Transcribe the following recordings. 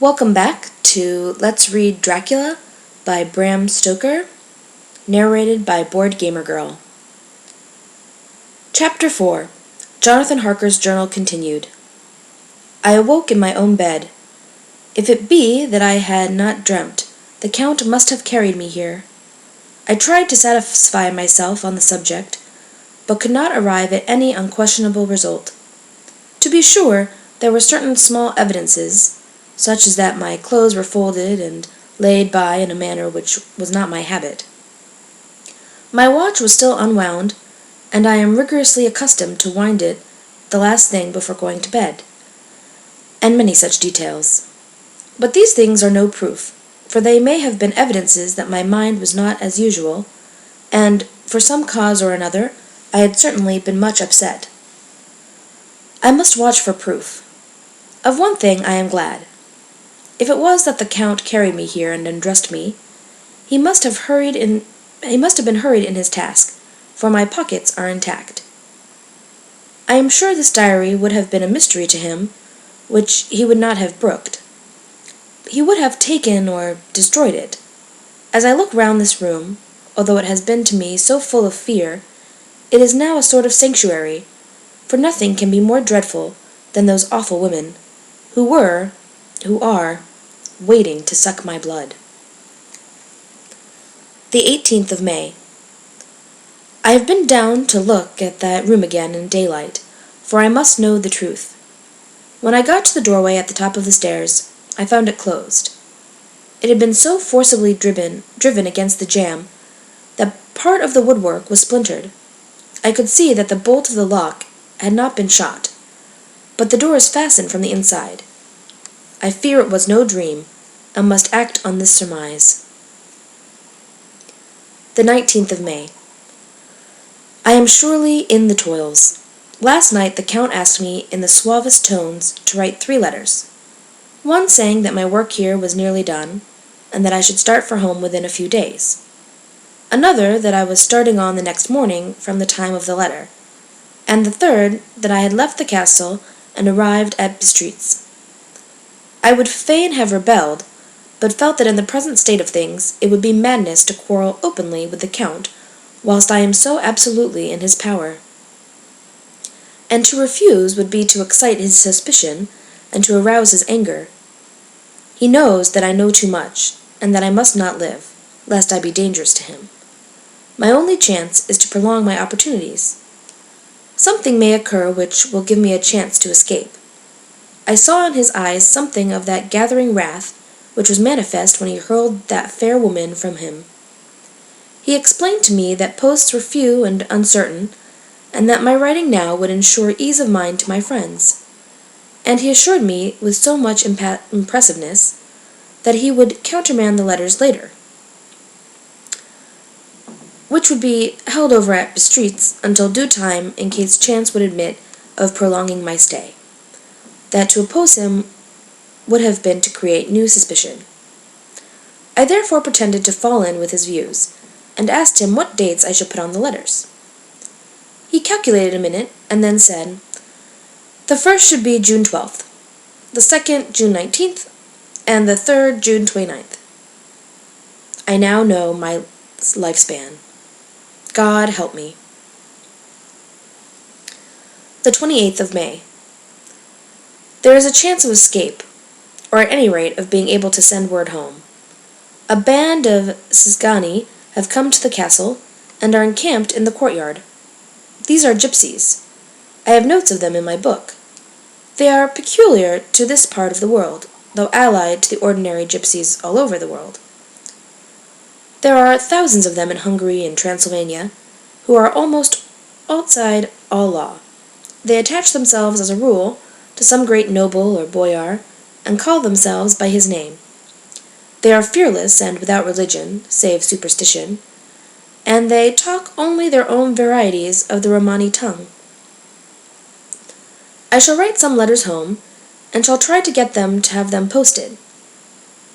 Welcome back to Let's Read Dracula by Bram Stoker, narrated by boardgamergirl. Chapter 4. Jonathan Harker's Journal Continued. I awoke in my own bed. If it be that I had not dreamt, the Count must have carried me here. I tried to satisfy myself on the subject, but could not arrive at any unquestionable result. To be sure, there were certain small evidences, such as that my clothes were folded and laid by in a manner which was not my habit. My watch was still unwound, and I am rigorously accustomed to wind it the last thing before going to bed, and many such details. But these things are no proof, for they may have been evidences that my mind was not as usual, and, for some cause or another, I had certainly been much upset. I must watch for proof. Of one thing I am glad. If it was that the Count carried me here and undressed me, he must have been hurried in his task, for my pockets are intact. I am sure this diary would have been a mystery to him, which he would not have brooked. He would have taken or destroyed it. As I look round this room, although it has been to me so full of fear, it is now a sort of sanctuary, for nothing can be more dreadful than those awful women, who are, waiting to suck my blood. The 18th of May. I have been down to look at that room again in daylight, for I must know the truth. When I got to the doorway at the top of the stairs, I found it closed. It had been so forcibly driven against the jamb that part of the woodwork was splintered. I could see that the bolt of the lock had not been shot, but the door is fastened from the inside. I fear it was no dream, and must act on this surmise. The 19th of May. I am surely in the toils. Last night the Count asked me in the suavest tones to write 3 letters. One saying that my work here was nearly done, and that I should start for home within a few days. Another that I was starting on the next morning from the time of the letter, and the third that I had left the castle and arrived at Bistritz. I would fain have rebelled, but felt that in the present state of things it would be madness to quarrel openly with the Count whilst I am so absolutely in his power. And to refuse would be to excite his suspicion and to arouse his anger. He knows that I know too much, and that I must not live, lest I be dangerous to him. My only chance is to prolong my opportunities. Something may occur which will give me a chance to escape. I saw in his eyes something of that gathering wrath which was manifest when he hurled that fair woman from him. He explained to me that posts were few and uncertain, and that my writing now would ensure ease of mind to my friends. And he assured me with so much impressiveness that he would countermand the letters later, which would be held over at Bistritz until due time in case chance would admit of prolonging my stay. That to oppose him would have been to create new suspicion. I therefore pretended to fall in with his views, and asked him what dates I should put on the letters. He calculated a minute, and then said, "The first should be June 12th, the second June 19th, and the third June 29th. I now know my lifespan. God help me. The 28th of May. There is a chance of escape, or at any rate of being able to send word home. A band of Cisgani have come to the castle, and are encamped in the courtyard. These are gypsies. I have notes of them in my book. They are peculiar to this part of the world, though allied to the ordinary gypsies all over the world. There are thousands of them in Hungary and Transylvania, who are almost outside all law. They attach themselves, as a rule, to some great noble or boyar, and call themselves by his name. They are fearless and without religion, save superstition, and they talk only their own varieties of the Romani tongue. I shall write some letters home, and shall try to get them to have them posted.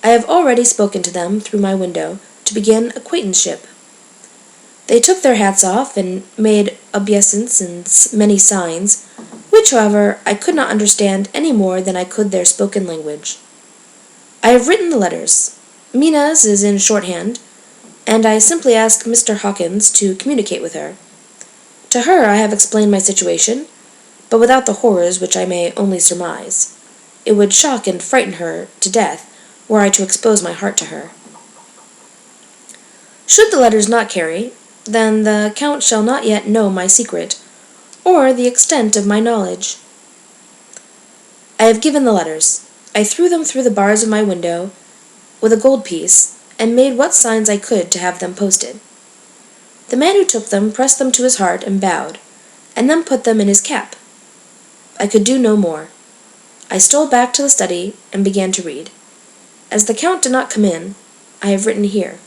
I have already spoken to them through my window to begin acquaintanceship. They took their hats off and made obeisance and many signs, which, however, I could not understand any more than I could their spoken language. I have written the letters. Mina's is in shorthand, and I simply ask Mr. Hawkins to communicate with her. To her I have explained my situation, but without the horrors which I may only surmise. It would shock and frighten her to death were I to expose my heart to her. Should the letters not carry, then the Count shall not yet know my secret, or the extent of my knowledge. I have given the letters. I threw them through the bars of my window with a gold piece, and made what signs I could to have them posted. The man who took them pressed them to his heart and bowed, and then put them in his cap. I could do no more. I stole back to the study and began to read. As the Count did not come in, I have written here.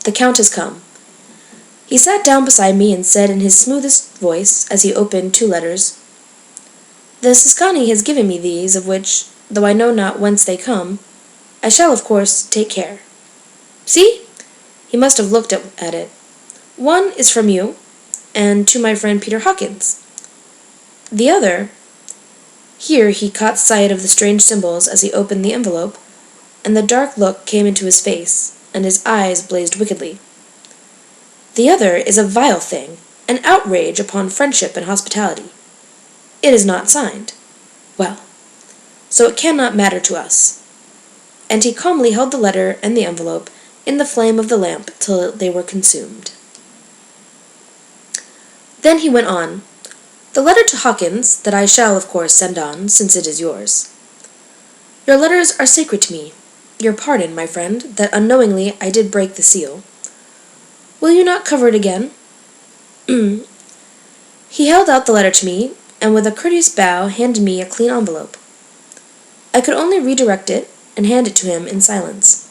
The Count has come. He sat down beside me and said in his smoothest voice, as he opened 2 letters, "The Siscani has given me these, of which, though I know not whence they come, I shall, of course, take care. See!" He must have looked at it. "One is from you, and to my friend Peter Hawkins. The other—" Here he caught sight of the strange symbols as he opened the envelope, and the dark look came into his face, and his eyes blazed wickedly. "The other is a vile thing, an outrage upon friendship and hospitality. It is not signed. Well, so it cannot matter to us." And he calmly held the letter and the envelope in the flame of the lamp till they were consumed. Then he went on, "The letter to Hawkins, that I shall, of course, send on, since it is yours. Your letters are sacred to me. Your pardon, my friend, that unknowingly I did break the seal. Will you not cover it again?" He held out the letter to me, and with a courteous bow handed me a clean envelope. I could only redirect it and hand it to him in silence.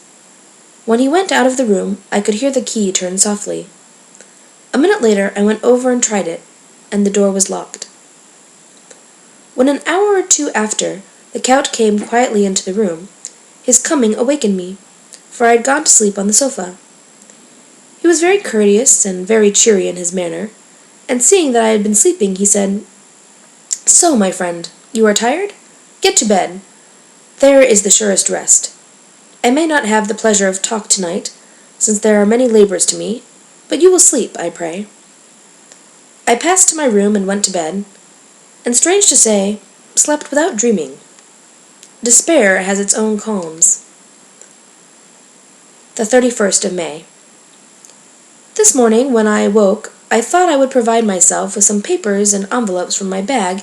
When he went out of the room, I could hear the key turn softly. A minute later I went over and tried it, and the door was locked. When an hour or 2 after, the Count came quietly into the room, his coming awakened me, for I had gone to sleep on the sofa. He was very courteous and very cheery in his manner, and seeing that I had been sleeping, he said, "So, my friend, you are tired? Get to bed. There is the surest rest. I may not have the pleasure of talk tonight, since there are many labors to me, but you will sleep, I pray." I passed to my room and went to bed, and strange to say, slept without dreaming. Despair has its own calms. The 31st of May. This morning, when I awoke, I thought I would provide myself with some papers and envelopes from my bag,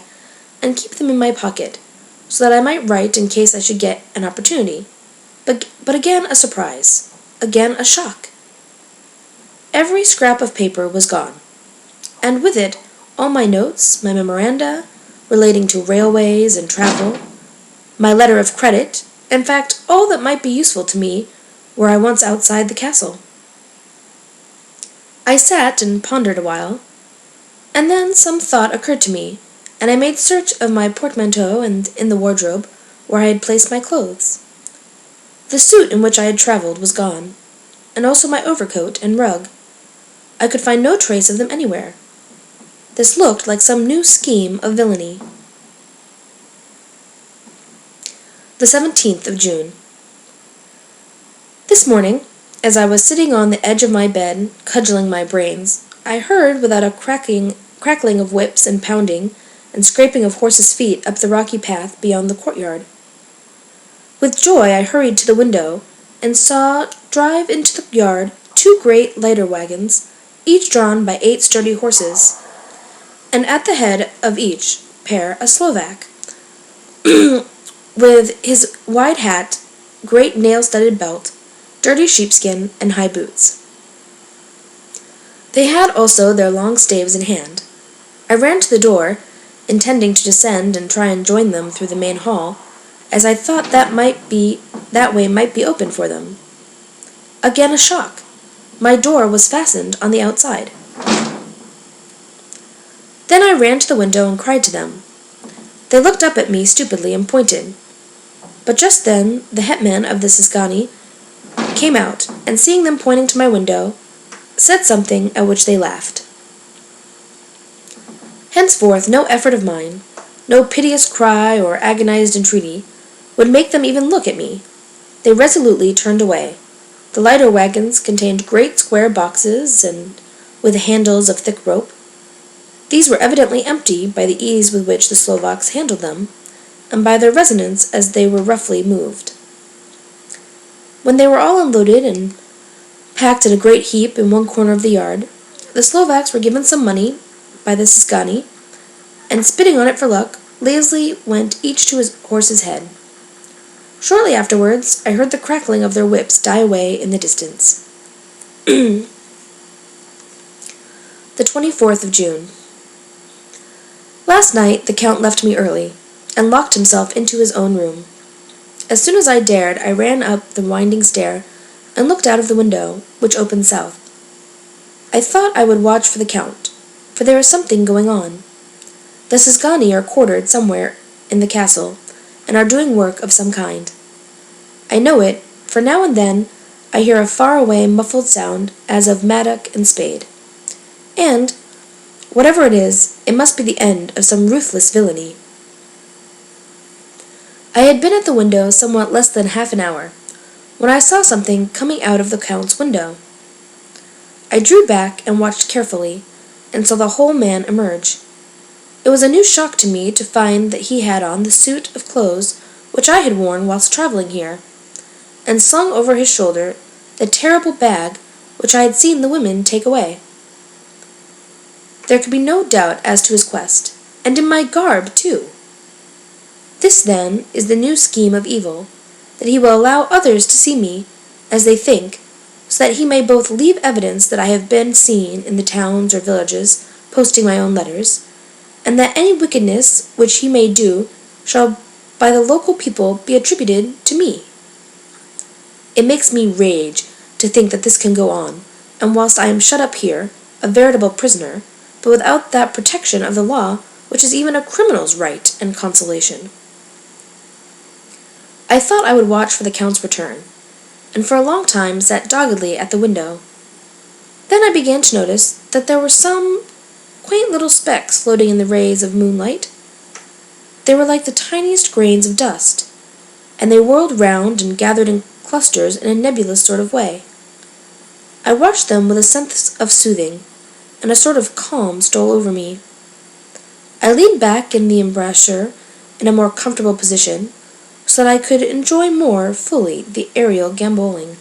and keep them in my pocket, so that I might write in case I should get an opportunity. But again a surprise. Again a shock. Every scrap of paper was gone, and with it all my notes, my memoranda, relating to railways and travel, my letter of credit, in fact, all that might be useful to me were I once outside the castle. I sat and pondered a while, and then some thought occurred to me, and I made search of my portmanteau and in the wardrobe where I had placed my clothes. The suit in which I had travelled was gone, and also my overcoat and rug. I could find no trace of them anywhere. This looked like some new scheme of villainy. The 17th of June. This morning, as I was sitting on the edge of my bed, cudgelling my brains, I heard, without a crackling of whips and pounding, and scraping of horses' feet up the rocky path beyond the courtyard. With joy I hurried to the window, and saw drive into the yard 2 great lighter wagons, each drawn by 8 sturdy horses, and at the head of each pair a Slovak, with his wide hat, great nail-studded belt, dirty sheepskin, and high boots. They had also their long staves in hand. I ran to the door, intending to descend and try and join them through the main hall, as I thought that way might be open for them. Again a shock. My door was fastened on the outside. Then I ran to the window and cried to them. They looked up at me stupidly and pointed. But just then the hetman of the Siscani came out, and seeing them pointing to my window, said something at which they laughed. Henceforth no effort of mine, no piteous cry or agonized entreaty, would make them even look at me. They resolutely turned away. The lighter wagons contained great square boxes and with handles of thick rope. These were evidently empty by the ease with which the Slovaks handled them, and by their resonance as they were roughly moved. When they were all unloaded and packed in a great heap in one corner of the yard, the Slovaks were given some money by the Cisgani, and spitting on it for luck, lazily went each to his horse's head. Shortly afterwards, I heard the crackling of their whips die away in the distance. The 24th of June. Last night the Count left me early, and locked himself into his own room. As soon as I dared, I ran up the winding stair and looked out of the window, which opened south. I thought I would watch for the Count, for there is something going on. The Cisgani are quartered somewhere in the castle, and are doing work of some kind. I know it, for now and then I hear a far-away muffled sound as of mattock and spade. And, whatever it is, it must be the end of some ruthless villainy. I had been at the window somewhat less than half an hour, when I saw something coming out of the Count's window. I drew back and watched carefully, and saw the whole man emerge. It was a new shock to me to find that he had on the suit of clothes which I had worn whilst travelling here, and slung over his shoulder the terrible bag which I had seen the women take away. There could be no doubt as to his quest, and in my garb, too. This, then, is the new scheme of evil, that he will allow others to see me, as they think, so that he may both leave evidence that I have been seen in the towns or villages, posting my own letters, and that any wickedness which he may do shall by the local people be attributed to me. It makes me rage to think that this can go on, and whilst I am shut up here, a veritable prisoner, but without that protection of the law which is even a criminal's right and consolation. I thought I would watch for the Count's return, and for a long time sat doggedly at the window. Then I began to notice that there were some quaint little specks floating in the rays of moonlight. They were like the tiniest grains of dust, and they whirled round and gathered in clusters in a nebulous sort of way. I watched them with a sense of soothing, and a sort of calm stole over me. I leaned back in the embrasure in a more comfortable position, so that I could enjoy more fully the aerial gambolling.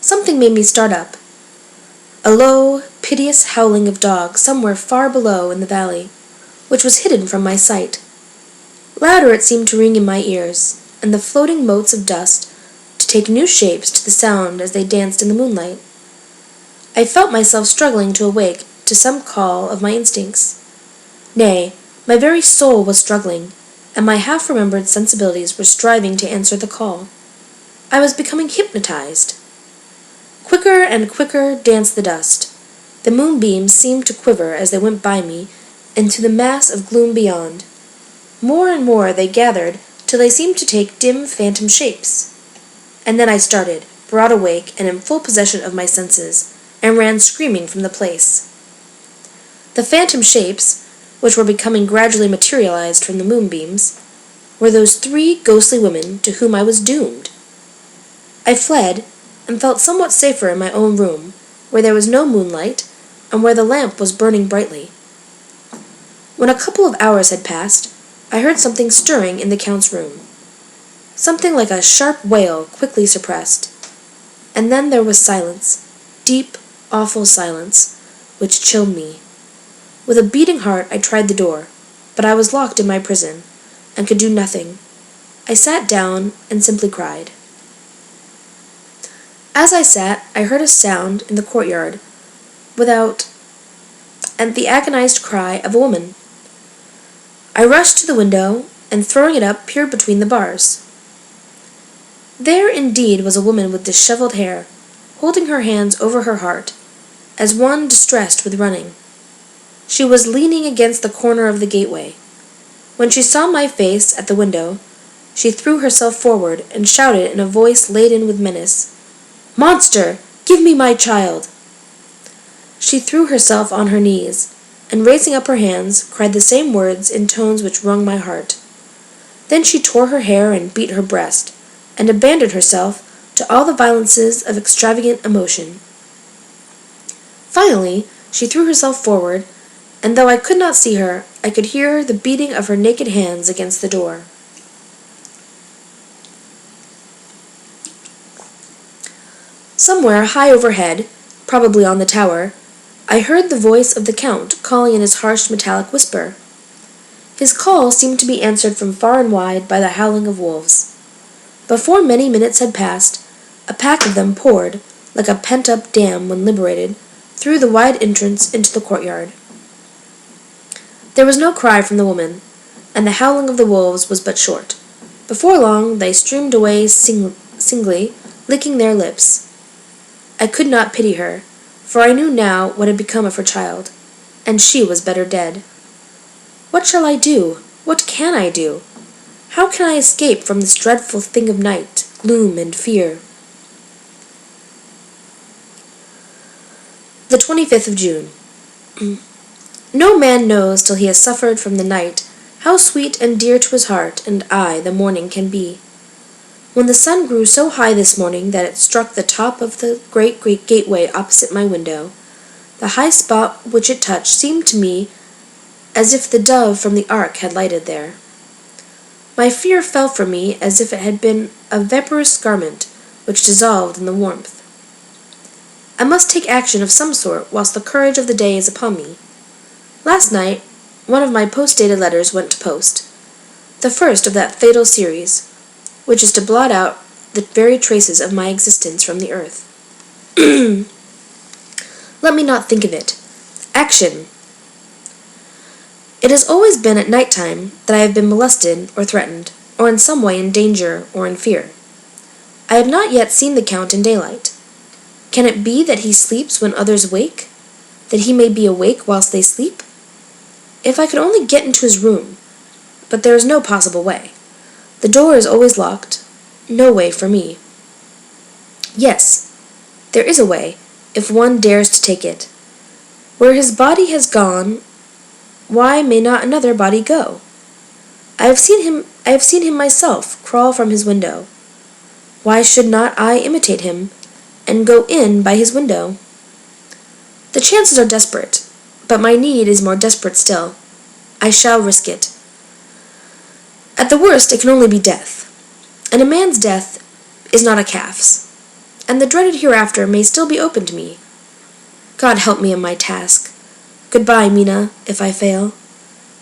Something made me start up. A low, piteous howling of dogs somewhere far below in the valley, which was hidden from my sight. Louder it seemed to ring in my ears, and the floating motes of dust to take new shapes to the sound as they danced in the moonlight. I felt myself struggling to awake to some call of my instincts. Nay, my very soul was struggling, and my half-remembered sensibilities were striving to answer the call. I was becoming hypnotized. Quicker and quicker danced the dust. The moonbeams seemed to quiver as they went by me into the mass of gloom beyond. More and more they gathered till they seemed to take dim phantom shapes. And then I started, broad awake and in full possession of my senses, and ran screaming from the place. The phantom shapes, which were becoming gradually materialized from the moonbeams, were those 3 ghostly women to whom I was doomed. I fled, and felt somewhat safer in my own room, where there was no moonlight, and where the lamp was burning brightly. When a couple of hours had passed, I heard something stirring in the Count's room. Something like a sharp wail quickly suppressed. And then there was silence, deep, awful silence, which chilled me. With a beating heart I tried the door, but I was locked in my prison, and could do nothing. I sat down and simply cried. As I sat, I heard a sound in the courtyard without, and the agonized cry of a woman. I rushed to the window, and throwing it up, peered between the bars. There indeed was a woman with dishevelled hair, holding her hands over her heart, as one distressed with running. She was leaning against the corner of the gateway. When she saw my face at the window, she threw herself forward and shouted in a voice laden with menace, "Monster, give me my child!" She threw herself on her knees, and raising up her hands, cried the same words in tones which wrung my heart. Then she tore her hair and beat her breast, and abandoned herself to all the violences of extravagant emotion. Finally, she threw herself forward, and though I could not see her, I could hear the beating of her naked hands against the door. Somewhere high overhead, probably on the tower, I heard the voice of the Count calling in his harsh metallic whisper. His call seemed to be answered from far and wide by the howling of wolves. Before many minutes had passed, a pack of them poured, like a pent-up dam when liberated, through the wide entrance into the courtyard. There was no cry from the woman, and the howling of the wolves was but short. Before long they streamed away singly, licking their lips. I could not pity her, for I knew now what had become of her child, and she was better dead. What shall I do? What can I do? How can I escape from this dreadful thing of night, gloom, and fear? The 25th of June. No man knows till he has suffered from the night how sweet and dear to his heart and eye the morning can be. When the sun grew so high this morning that it struck the top of the great gateway opposite my window, the high spot which it touched seemed to me as if the dove from the ark had lighted there. My fear fell from me as if it had been a vaporous garment which dissolved in the warmth. I must take action of some sort whilst the courage of the day is upon me. Last night, one of my post-dated letters went to post, the first of that fatal series, which is to blot out the very traces of my existence from the earth. Let me not think of it. Action! It has always been at night time that I have been molested or threatened, or in some way in danger or in fear. I have not yet seen the Count in daylight. Can it be that he sleeps when others wake? That he may be awake whilst they sleep? If I could only get into his room! But there is no possible way. The door is always locked. No way for me. Yes, there is a way, if one dares to take it. Where his body has gone, why may not another body go? I have seen him myself crawl from his window. Why should not I imitate him, and go in by his window? The chances are desperate, but my need is more desperate still. I shall risk it. At the worst, it can only be death, and a man's death is not a calf's, and the dreaded hereafter may still be open to me. God help me in my task. Goodbye, Mina, if I fail.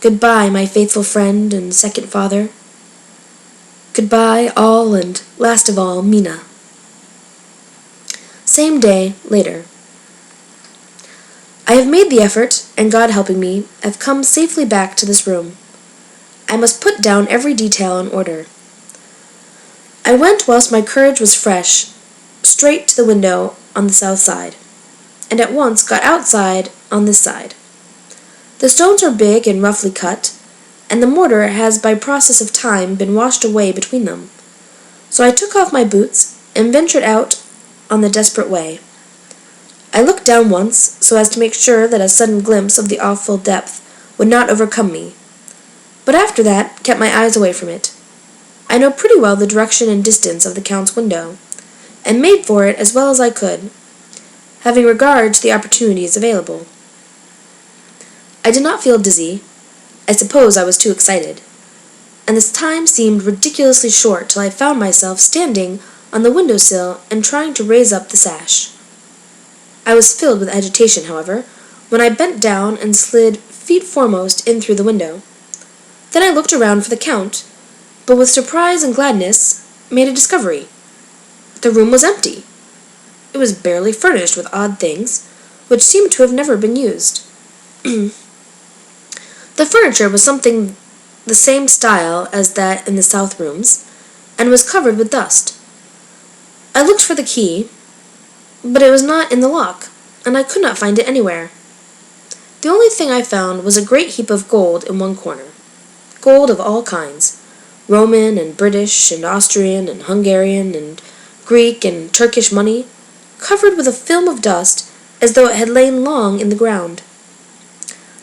Goodbye, my faithful friend and second father. Goodbye, all, and last of all, Mina. Same day, later. I have made the effort, and God helping me, have come safely back to this room. I must put down every detail in order. I went whilst my courage was fresh, straight to the window on the south side, and at once got outside on this side. The stones are big and roughly cut, and the mortar has by process of time been washed away between them. So I took off my boots and ventured out on the desperate way. I looked down once, so as to make sure that a sudden glimpse of the awful depth would not overcome me, but after that kept my eyes away from it. I know pretty well the direction and distance of the Count's window, and made for it as well as I could, having regard to the opportunities available. I did not feel dizzy. I suppose I was too excited, and this time seemed ridiculously short till I found myself standing on the window-sill and trying to raise up the sash. I was filled with agitation, however, when I bent down and slid feet foremost in through the window. Then I looked around for the Count, but with surprise and gladness made a discovery. The room was empty. It was barely furnished with odd things, which seemed to have never been used. The furniture was something the same style as that in the south rooms, and was covered with dust. I looked for the key, but it was not in the lock, and I could not find it anywhere. The only thing I found was a great heap of gold in one corner. Gold of all kinds, Roman and British and Austrian and Hungarian and Greek and Turkish money, covered with a film of dust as though it had lain long in the ground.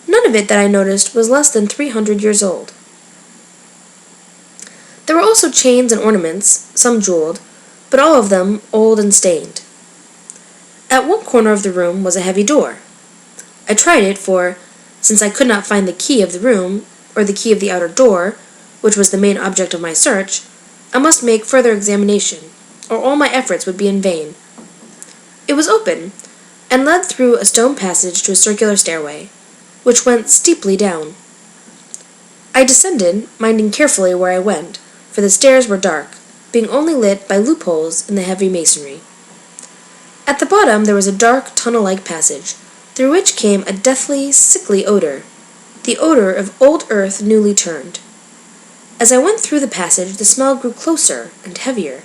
None of it that I noticed was less than 300 years old. were also chains and ornaments, some jeweled, but all of them old and stained. At one corner of the room was a heavy door. I tried it, for, since I could not find the key of the room, or the key of the outer door, which was the main object of my search, I must make further examination, or all my efforts would be in vain. It was open, and led through a stone passage to a circular stairway, which went steeply down. I descended, minding carefully where I went, for the stairs were dark, being only lit by loopholes in the heavy masonry. At the bottom there was a dark, tunnel-like passage, through which came a deathly, sickly odor, the odor of old earth newly turned. As I went through the passage, the smell grew closer and heavier.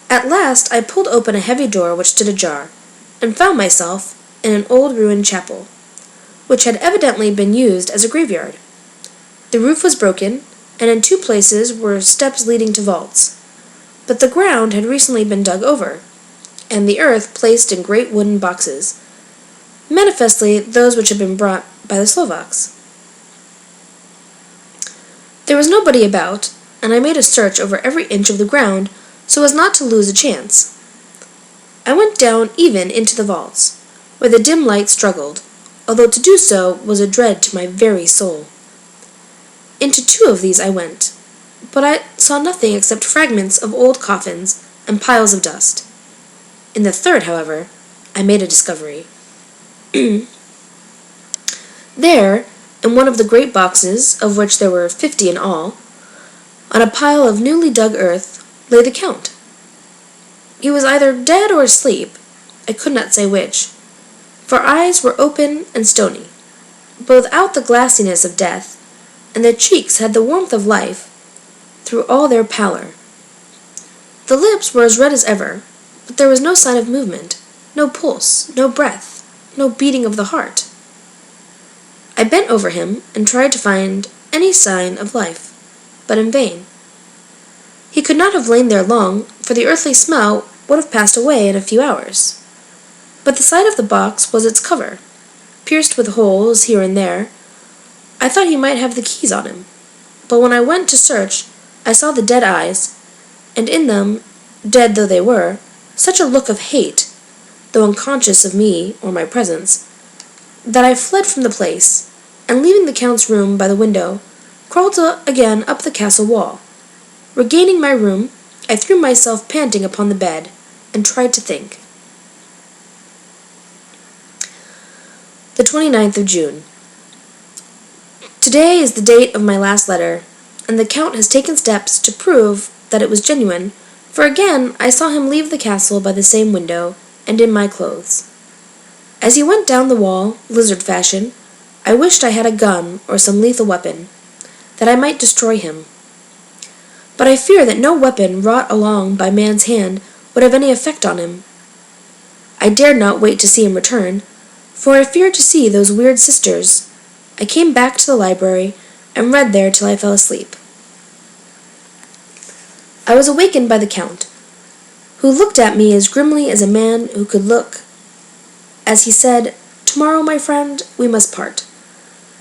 At last I pulled open a heavy door which stood ajar, and found myself in an old ruined chapel, which had evidently been used as a graveyard. The roof was broken, and in two places were steps leading to vaults, but the ground had recently been dug over, and the earth placed in great wooden boxes, manifestly those which had been brought by the Slovaks. There was nobody about, and I made a search over every inch of the ground so as not to lose a chance. I went down even into the vaults, where the dim light struggled, although to do so was a dread to my very soul. Into two of these I went, but I saw nothing except fragments of old coffins and piles of dust. In the third, however, I made a discovery. There, in one of the great boxes, of which there were 50 in all, on a pile of newly dug earth, lay the Count. He was either dead or asleep, I could not say which, for eyes were open and stony, but without the glassiness of death, and their cheeks had the warmth of life through all their pallor. The lips were as red as ever, but there was no sign of movement, no pulse, no breath, no beating of the heart. I bent over him and tried to find any sign of life, but in vain. He could not have lain there long, for the earthly smell would have passed away in a few hours. But the side of the box was its cover, pierced with holes here and there. I thought he might have the keys on him, but when I went to search, I saw the dead eyes, and in them, dead though they were, such a look of hate, though unconscious of me or my presence, that I fled from the place, and leaving the Count's room by the window, crawled again up the castle wall. Regaining my room, I threw myself panting upon the bed, and tried to think. The 29th of June. Today is the date of my last letter, and the Count has taken steps to prove that it was genuine, for again I saw him leave the castle by the same window, and in my clothes. As he went down the wall, lizard fashion, I wished I had a gun or some lethal weapon, that I might destroy him. But I fear that no weapon wrought along by man's hand would have any effect on him. I dared not wait to see him return, for I feared to see those weird sisters. I came back to the library and read there till I fell asleep. I was awakened by the Count, who looked at me as grimly as a man who could look, as he said, "Tomorrow, my friend, we must part.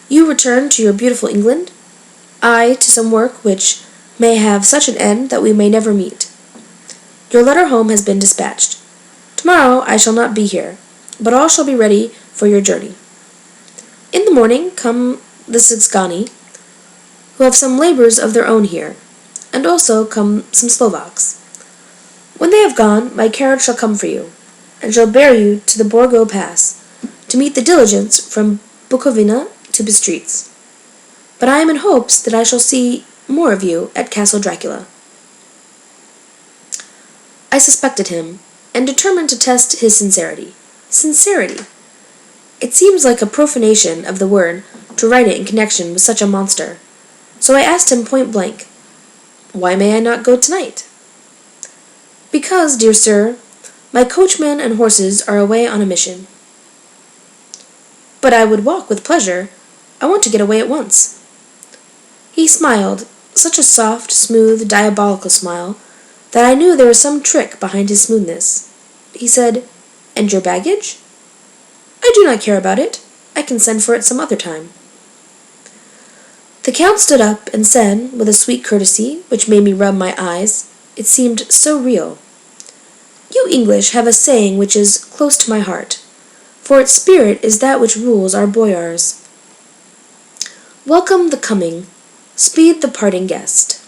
You return to your beautiful England, I to some work which may have such an end that we may never meet. Your letter home has been dispatched. Tomorrow I shall not be here, but all shall be ready for your journey. In the morning come the Szgany, who have some labours of their own here, and also come some Slovaks. When they have gone, my carriage shall come for you, and shall bear you to the Borgo Pass, to meet the diligence from Bukovina to Bistritz. But I am in hopes that I shall see more of you at Castle Dracula." I suspected him, and determined to test his sincerity. Sincerity! It seems like a profanation of the word to write it in connection with such a monster, so I asked him point blank, "Why may I not go tonight?" "Because, dear sir, my coachman and horses are away on a mission." "But I would walk with pleasure. I want to get away at once." He smiled, such a soft, smooth, diabolical smile, that I knew there was some trick behind his smoothness. He said, "And your baggage?" "I do not care about it. I can send for it some other time." The Count stood up and said, with a sweet courtesy which made me rub my eyes, it seemed so real, "You English have a saying which is close to my heart, for its spirit is that which rules our boyars. Welcome the coming, speed the parting guest.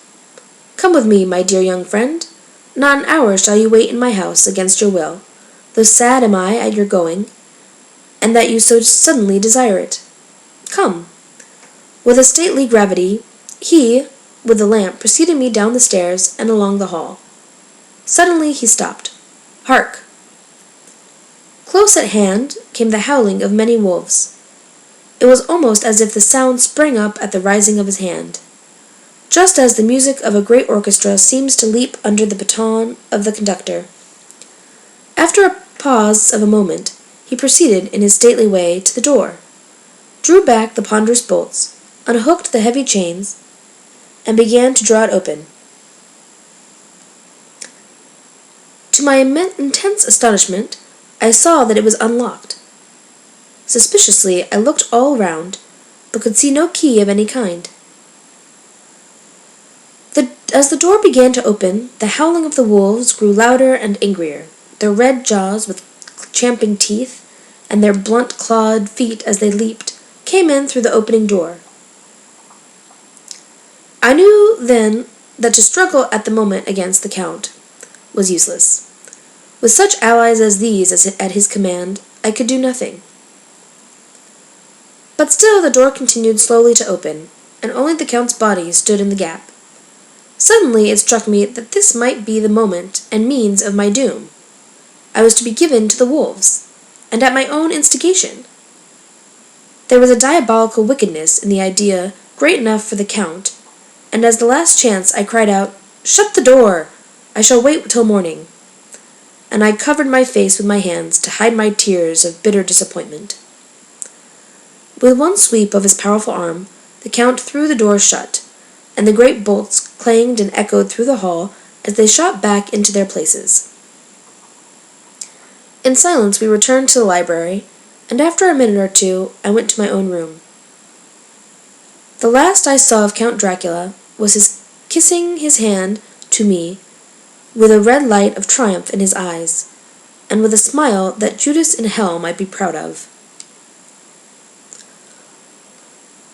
Come with me, my dear young friend. Not an hour shall you wait in my house against your will, though sad am I at your going, and that you so suddenly desire it. Come." With a stately gravity, he, with the lamp, preceded me down the stairs and along the hall. Suddenly he stopped. "Hark!" Close at hand came the howling of many wolves. It was almost as if the sound sprang up at the rising of his hand, just as the music of a great orchestra seems to leap under the baton of the conductor. After a pause of a moment, he proceeded in his stately way to the door, drew back the ponderous bolts, unhooked the heavy chains, and began to draw it open. To my intense astonishment, I saw that it was unlocked. Suspiciously, I looked all round, but could see no key of any kind. As the door began to open, the howling of the wolves grew louder and angrier, their red jaws with champing teeth, and their blunt clawed feet as they leaped, came in through the opening door. I knew then that to struggle at the moment against the Count was useless. With such allies as these at his command, I could do nothing. But still the door continued slowly to open, and only the Count's body stood in the gap. Suddenly it struck me that this might be the moment and means of my doom. I was to be given to the wolves, and at my own instigation. There was a diabolical wickedness in the idea great enough for the Count, and as the last chance I cried out, "Shut the door! I shall wait till morning," and I covered my face with my hands to hide my tears of bitter disappointment. With one sweep of his powerful arm, the Count threw the door shut, and the great bolts clanged and echoed through the hall as they shot back into their places. In silence we returned to the library, and after a minute or two I went to my own room. The last I saw of Count Dracula was his kissing his hand to me with a red light of triumph in his eyes, and with a smile that Judas in hell might be proud of.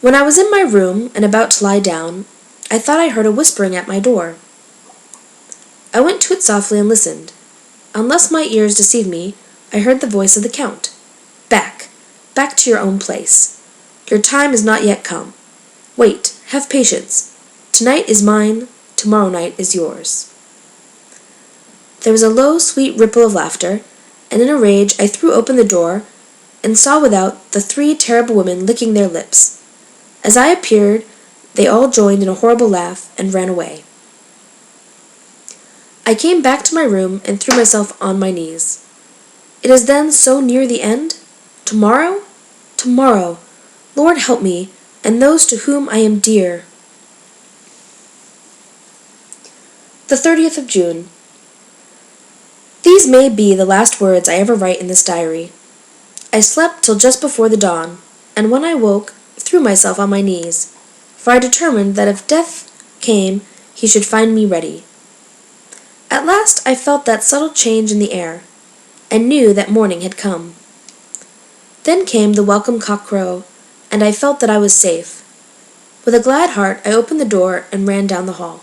When I was in my room and about to lie down, I thought I heard a whispering at my door. I went to it softly and listened. Unless my ears deceived me, I heard the voice of the Count. "Back, back to your own place. Your time is not yet come. Wait, have patience. Tonight is mine, tomorrow night is yours." There was a low, sweet ripple of laughter, and in a rage I threw open the door and saw without the three terrible women licking their lips. As I appeared, they all joined in a horrible laugh and ran away. I came back to my room and threw myself on my knees. It is then so near the end? Tomorrow? Tomorrow! Lord help me, and those to whom I am dear. The 30th of June. These may be the last words I ever write in this diary. I slept till just before the dawn, and when I woke, threw myself on my knees, for I determined that if death came, he should find me ready. At last I felt that subtle change in the air, and knew that morning had come. Then came the welcome cock-crow, and I felt that I was safe. With a glad heart I opened the door and ran down the hall.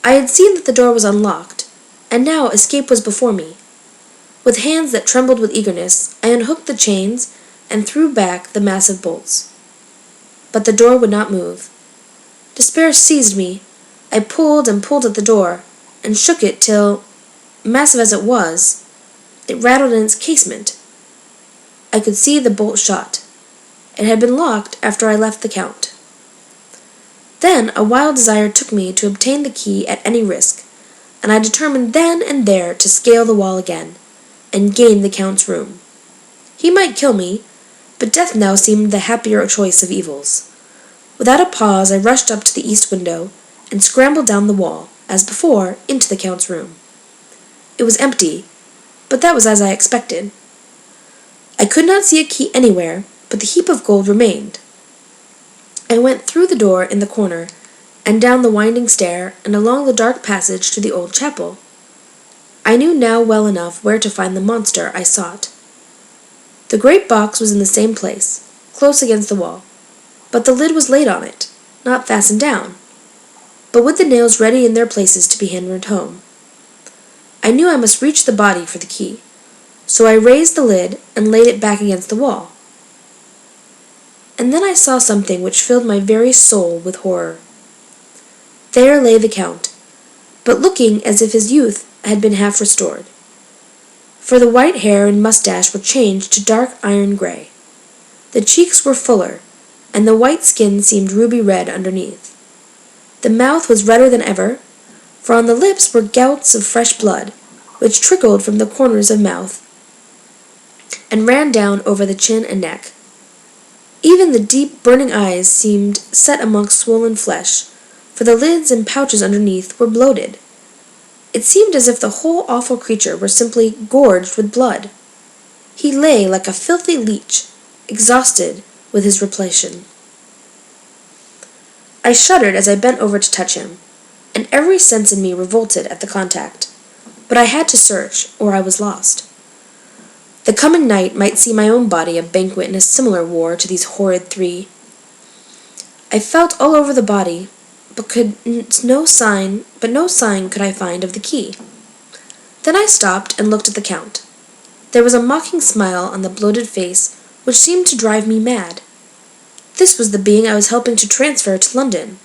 I had seen that the door was unlocked, and now escape was before me. With hands that trembled with eagerness, I unhooked the chains and threw back the massive bolts. But the door would not move. Despair seized me. I pulled and pulled at the door, and shook it till, massive as it was, it rattled in its casement. I could see the bolt shot. It had been locked after I left the Count. Then a wild desire took me to obtain the key at any risk, and I determined then and there to scale the wall again, and gain the Count's room. He might kill me, but death now seemed the happier choice of evils. Without a pause I rushed up to the east window, and scrambled down the wall, as before, into the Count's room. It was empty, but that was as I expected. I could not see a key anywhere, but the heap of gold remained. I went through the door in the corner, and down the winding stair, and along the dark passage to the old chapel. I knew now well enough where to find the monster I sought. The great box was in the same place, close against the wall, but the lid was laid on it, not fastened down, but with the nails ready in their places to be hammered home. I knew I must reach the body for the key, so I raised the lid and laid it back against the wall. And then I saw something which filled my very soul with horror. There lay the Count, but looking as if his youth had been half restored, for the white hair and mustache were changed to dark iron gray. The cheeks were fuller, and the white skin seemed ruby red underneath. The mouth was redder than ever, for on the lips were gouts of fresh blood, which trickled from the corners of mouth and ran down over the chin and neck. Even the deep burning eyes seemed set amongst swollen flesh, for the lids and pouches underneath were bloated. It seemed as if the whole awful creature were simply gorged with blood. He lay like a filthy leech, exhausted with his repletion. I shuddered as I bent over to touch him, and every sense in me revolted at the contact. But I had to search, or I was lost. The coming night might see my own body a banquet in a similar war to these horrid three. I felt all over the body, but no sign could I find of the key. Then I stopped and looked at the Count. There was a mocking smile on the bloated face which seemed to drive me mad. This was the being I was helping to transfer to London,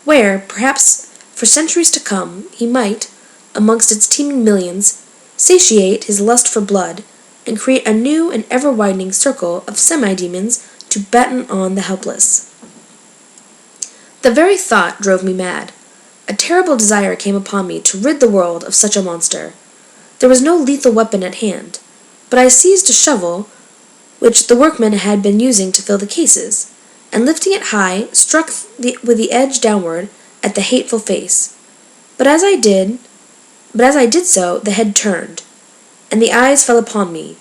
where, perhaps for centuries to come, he might, amongst its teeming millions, satiate his lust for blood, and create a new and ever-widening circle of semi-demons to batten on the helpless. The very thought drove me mad. A terrible desire came upon me to rid the world of such a monster. There was no lethal weapon at hand, but I seized a shovel, which the workmen had been using to fill the cases, and lifting it high, struck with the edge downward at the hateful face. But as I did so, the head turned, and the eyes fell upon me,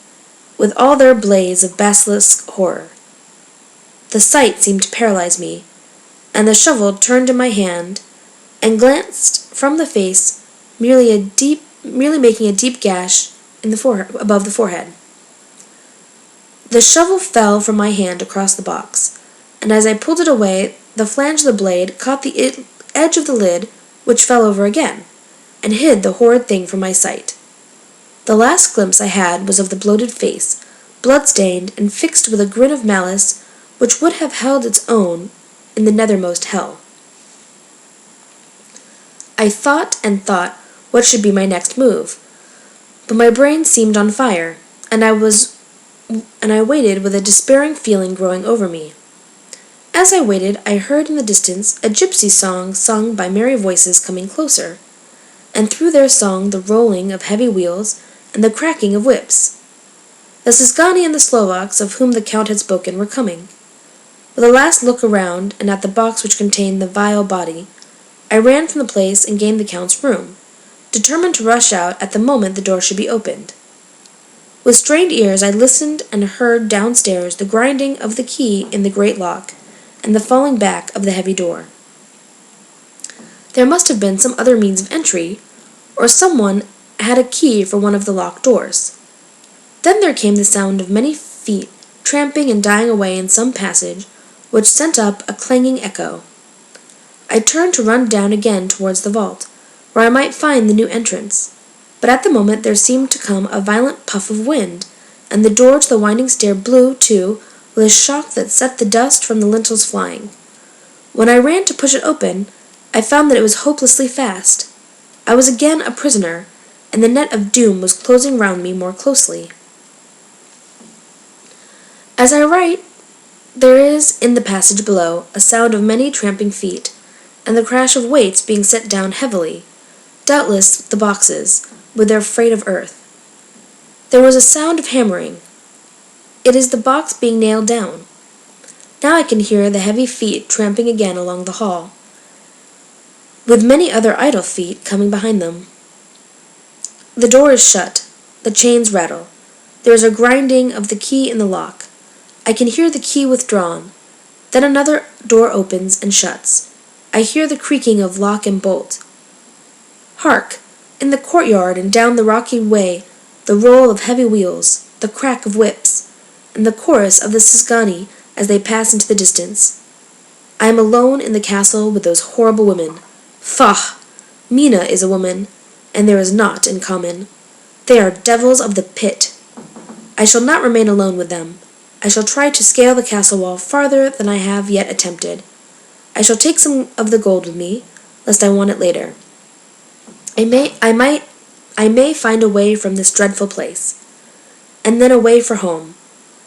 with all their blaze of basilisk horror. The sight seemed to paralyze me, and the shovel turned in my hand, and glanced from the face, merely making a deep gash in the above the forehead. The shovel fell from my hand across the box, and as I pulled it away, the flange of the blade caught the edge of the lid, which fell over again, and hid the horrid thing from my sight. The last glimpse I had was of the bloated face, blood-stained and fixed with a grin of malice which would have held its own in the nethermost hell. I thought and thought what should be my next move, but my brain seemed on fire, and I waited with a despairing feeling growing over me. As I waited, I heard in the distance a gypsy song sung by merry voices coming closer, and through their song the rolling of heavy wheels and the cracking of whips. The Cisgani and the Slovaks of whom the Count had spoken were coming. With a last look around and at the box which contained the vile body, I ran from the place and gained the Count's room, determined to rush out at the moment the door should be opened. With strained ears I listened and heard downstairs the grinding of the key in the great lock, and the falling back of the heavy door. There must have been some other means of entry, or someone had a key for one of the locked doors. Then there came the sound of many feet tramping and dying away in some passage, which sent up a clanging echo. I turned to run down again towards the vault, where I might find the new entrance, but at the moment there seemed to come a violent puff of wind, and the door to the winding stair blew, too, with a shock that set the dust from the lintels flying. When I ran to push it open, I found that it was hopelessly fast. I was again a prisoner, and the net of doom was closing round me more closely. As I write, there is, in the passage below, a sound of many tramping feet, and the crash of weights being set down heavily, doubtless the boxes, with their freight of earth. There was a sound of hammering. It is the box being nailed down. Now I can hear the heavy feet tramping again along the hall, with many other idle feet coming behind them. The door is shut. The chains rattle. There is a grinding of the key in the lock. I can hear the key withdrawn. Then another door opens and shuts. I hear the creaking of lock and bolt. Hark! In the courtyard and down the rocky way, the roll of heavy wheels, the crack of whips, and the chorus of the Cisgani as they pass into the distance. I am alone in the castle with those horrible women. Faugh! Mina is a woman, and there is naught in common. They are devils of the pit. I shall not remain alone with them. I shall try to scale the castle wall farther than I have yet attempted. I shall take some of the gold with me, lest I want it later. I may find a way from this dreadful place, and then away for home,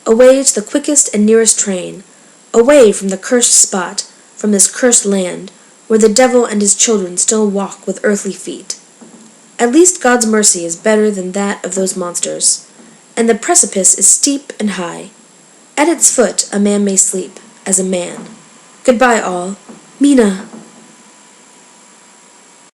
away to the quickest and nearest train, away from the cursed spot, from this cursed land, where the devil and his children still walk with earthly feet. At least God's mercy is better than that of those monsters, and the precipice is steep and high. At its foot a man may sleep, as a man. Goodbye, all. Mina!